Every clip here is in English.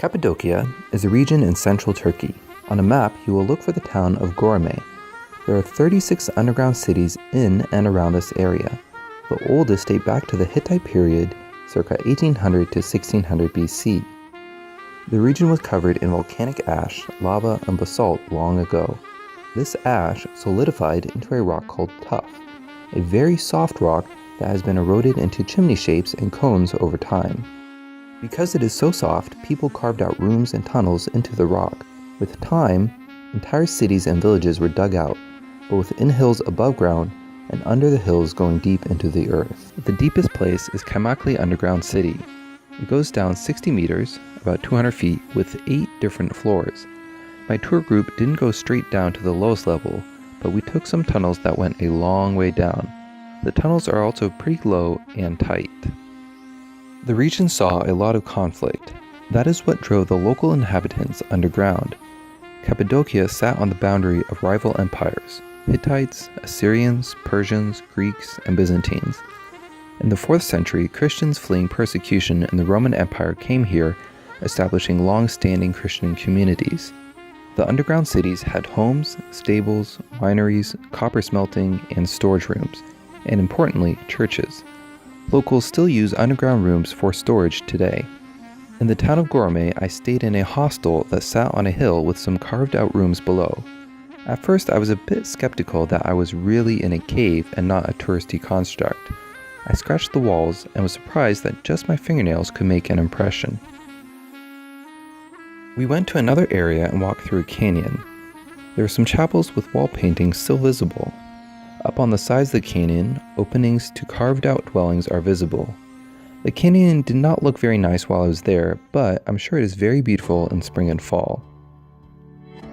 Cappadocia is a region in central Turkey. On a map, you will look for the town of Goreme. There are 36 underground cities in and around this area. The oldest date back to the Hittite period, circa 1800 to 1600 BC. The region was covered in volcanic ash, lava, and basalt long ago. This ash solidified into a rock called tuff, a very soft rock that has been eroded into chimney shapes and cones over time. Because it is so soft, people carved out rooms and tunnels into the rock. With time, entire cities and villages were dug out, both in hills above ground and under the hills going deep into the earth. The deepest place is Kamakli Underground City. It goes down 60 meters, about 200 feet, with 8 different floors. My tour group didn't go straight down to the lowest level, but we took some tunnels that went a long way down. The tunnels are also pretty low and tight. The region saw a lot of conflict. That is what drove the local inhabitants underground. Cappadocia sat on the boundary of rival empires: Hittites, Assyrians, Persians, Greeks, and Byzantines. In the 4th century, Christians fleeing persecution in the Roman Empire came here, establishing long-standing Christian communities. The underground cities had homes, stables, wineries, copper smelting, and storage rooms, and importantly, churches. Locals still use underground rooms for storage today. In the town of Goreme, I stayed in a hostel that sat on a hill with some carved-out rooms below. At first, I was a bit skeptical that I was really in a cave and not a touristy construct. I scratched the walls and was surprised that just my fingernails could make an impression. We went to another area and walked through a canyon. There were some chapels with wall paintings still visible. Up on the sides of the canyon, openings to carved-out dwellings are visible. The canyon did not look very nice while I was there, but I'm sure it is very beautiful in spring and fall.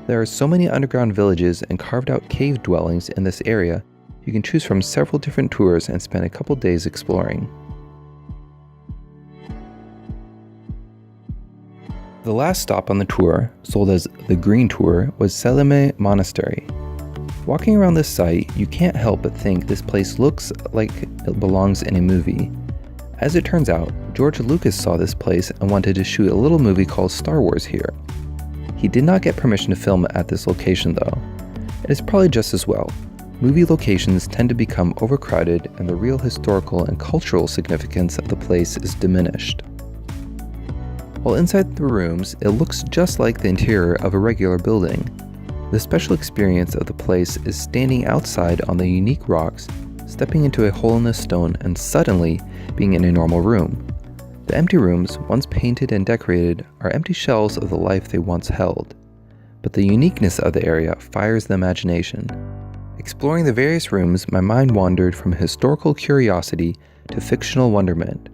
There are so many underground villages and carved-out cave dwellings in this area, you can choose from several different tours and spend a couple days exploring. The last stop on the tour, sold as the Green Tour, was Selime Monastery. Walking around this site, you can't help but think this place looks like it belongs in a movie. As it turns out, George Lucas saw this place and wanted to shoot a little movie called Star Wars here. He did not get permission to film at this location though. It is probably just as well. Movie locations tend to become overcrowded and the real historical and cultural significance of the place is diminished. While inside the rooms, it looks just like the interior of a regular building. The special experience of the place is standing outside on the unique rocks, stepping into a hole in the stone, and suddenly being in a normal room. The empty rooms, once painted and decorated, are empty shells of the life they once held. But the uniqueness of the area fires the imagination. Exploring the various rooms, my mind wandered from historical curiosity to fictional wonderment.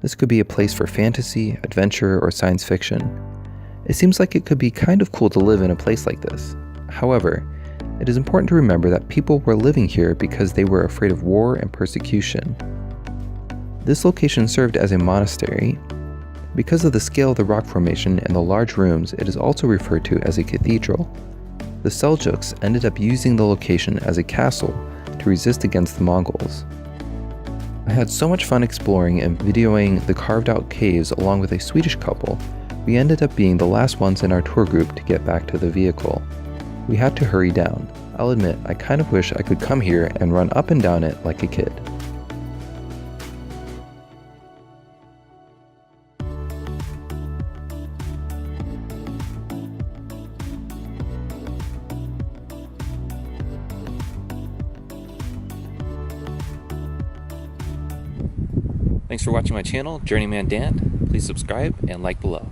This could be a place for fantasy, adventure, or science fiction. It seems like it could be kind of cool to live in a place like this. However, it is important to remember that people were living here because they were afraid of war and persecution. This location served as a monastery. Because of the scale of the rock formation and the large rooms, it is also referred to as a cathedral. The Seljuks ended up using the location as a castle to resist against the Mongols. I had so much fun exploring and videoing the carved-out caves along with a Swedish couple. We ended up being the last ones in our tour group to get back to the vehicle. We had to hurry down. I'll admit, I kind of wish I could come here and run up and down it like a kid. Thanks for watching my channel, Journeyman Dan. Please subscribe and like below.